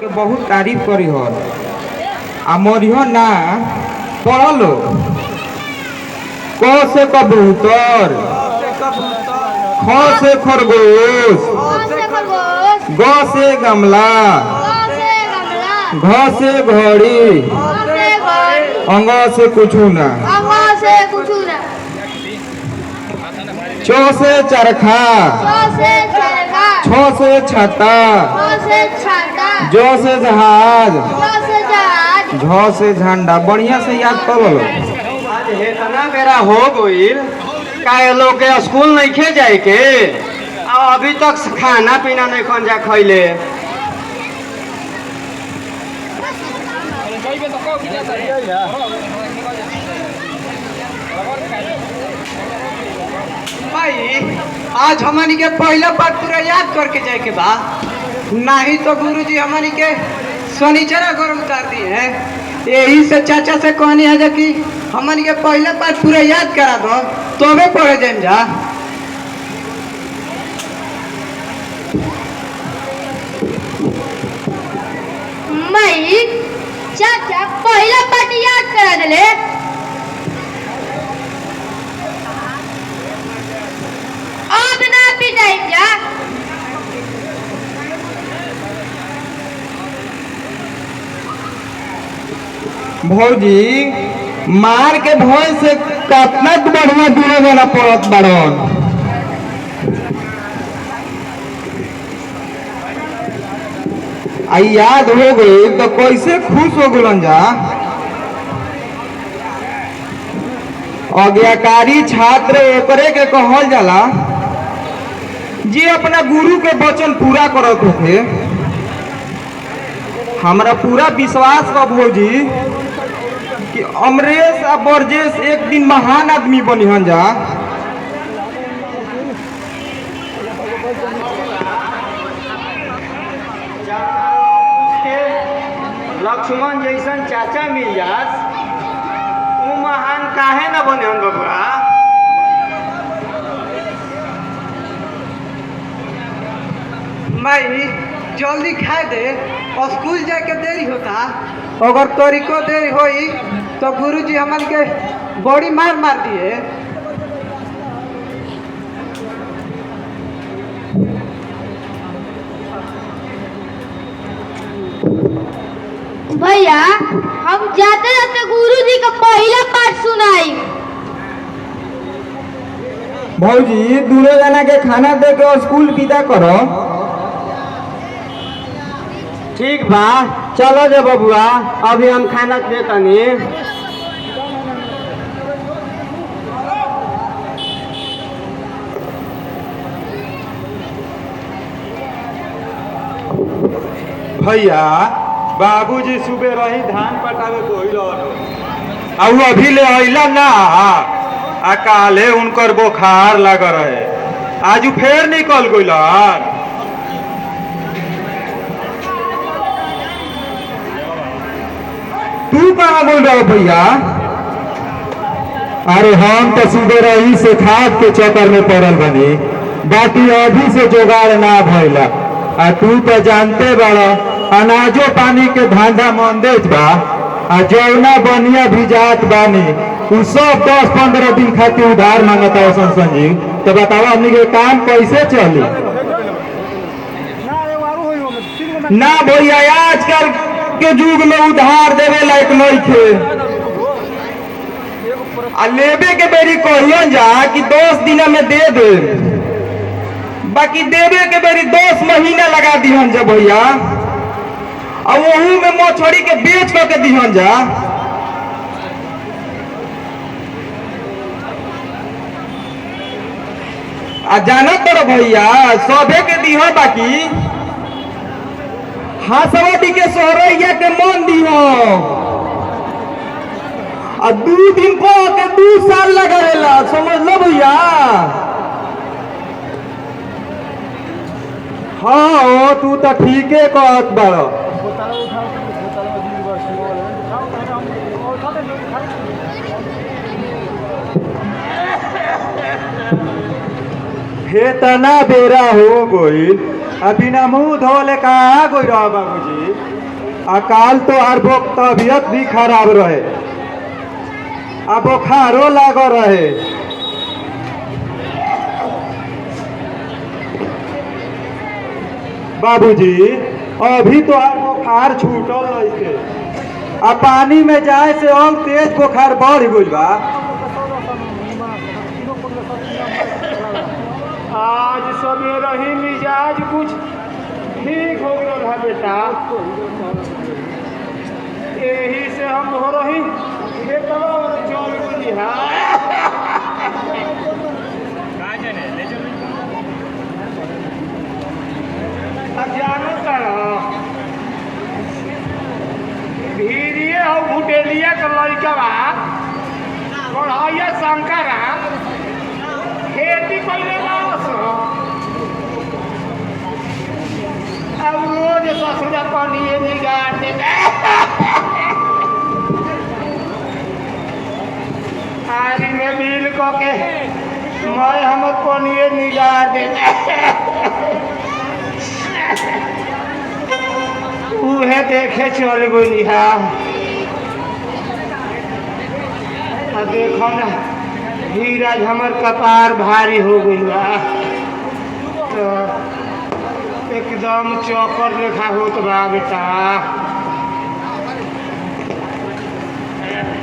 के बहुत तारीफ करी हो आ मरियो ना पढ़ल क से कबूतर, ख से खरगोश, ग से गमला, घ से घड़ी, अंग से कुछू ना, च से चरखा, छ से छाता, ज से जहाज, झ से झंडा। बढ़िया से याद कर लो। आज हेतना बेरा हो गईल का लोग के स्कूल नहीं खे जाए के आ अभी तक खाना पीना नहीं खन जा खैले। भाई आज हमारी के पहला पाठ पूरा याद करके जाए के बा, नहीं तो गुरुजी हमारी के शनिचरा घर उतार दिए हैं। यही से चाचा से कहनी है कि हमारी के पहला पाठ पूरा याद करा दो तो भी पढ़े जाए जा। मई चाचा पहला पाठ याद करा दिले। अब ना पिटाई जा। भौजी मार के भय से कितना बढ़िया दूर वाला पड़त बड़न। आई याद हो गई तो कैसे खुश हो गलन जा। आज्ञाकारी छात्र ओकरे के कहल जाला जे अपना गुरु के वचन पूरा करत होथे। हमरा पूरा विश्वास बा भौजी कि अमरेश आ बरजेश एक दिन महान आदमी बनिहन जा। लक्ष्मण जैसन चाचा मिल जास वो महान काहे ना बने हन बबुआ। भाई जल्दी खाए दे और स्कूल जाए के देरी होता। अगर तरीको देरी होई तो गुरुजी हमारे के बड़ी मार मार दिए। भैया हम जाते जाते गुरुजी का पहला पाठ सुनाई। भौजी दूल्हे जना के खाना दे के स्कूल विदा करो। ठीक बा चलो जे बबुआ अभी हम खाना दे तनी। भैया बाबूजी सुबह रही धान पटावे गइल आ उ अभी ले अइला ना आ काले उनकर बुखार लग रहे आज फिर निकल गइलन। तू कहाँ बोल रहा हो भैया? अरे हम तो सुबह रही से खाद के चक्कर में पड़ल बनी, बाकी अभी से जुगाड़ ना भइला। आ तू तो जानते बड़ा अनाजो पानी के धंधा मंदेज बा आ जौना बनिया भी जात बानी उ सब 10-15 दिन खातिर उधार मांगता सन संजीव। तो बताओ हमनी के काम कैसे चली? ना भैया आजकल के युग में उधार देवे लायक नहीं थे। आ लेबे के बेरी कहियन जा कि 10 दिन में दे दे, बाकी देवे के बेरी 10 महीना लगा दिहन जा भैया। और वहू में मछली के बेच के दिहन जा। आ जानत तो भैया सबे के दिह, बाकी हासवादी के सोहरैया के मन दिहो। आ 2 दिन को के 2 साल लगावेला, समझ लो भैया। हाँ तू तो ठीके कहत बड़। हेतना बेरा हो गई बिना मुंह धोले कहाँ गई रहो बाबूजी। काल तो आर तबियत भी खराब रहे, बुखारो लाग रहे। बाबूजी अभी तो आर बुखार छूटल लइके, पानी में जाए से और तेज बुखार बढ़ गई बा। आज सवेरे ही मिजाज कुछ ठीक हो गया है बेटा, यही से हम हो रही चल गई है। अब जानो करो धीरे और भुटेलिया का लड़का बा पढ़ाइया शंकर खेती कैले अब रोज ससुरा पनिए निगार देते आरी में मिल के मैं हम पनिए निगार देते उहे देखे चल गई है। देखो ना हीरा हमर कपार भारी हो गई बा, तो एकदम चौकर रेखा होत बा बेटा।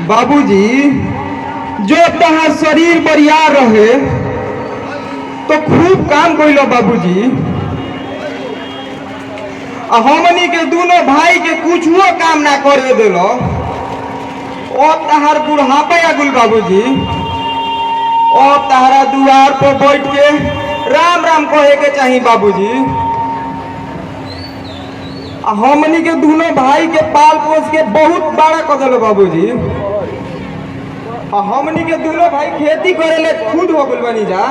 बाबूजी जो तहार शरीर बरियार रहे तो खूब काम कइलो बाबूजी, हमनी के दोनों भाई के कुछो काम ना करे देलो। अब तहार बुढ़ापा आ गुल बाबूजी, अब तहरा दुआर पर बैठ के राम राम कहे के चाहिए बाबूजी। हमनी के दोनों भाई के पाल पोस के बहुत बड़ा कर दिलो बाबूजी। हमनी के दोनों भाई खेती करे ले खुद हो गइल बनी जा।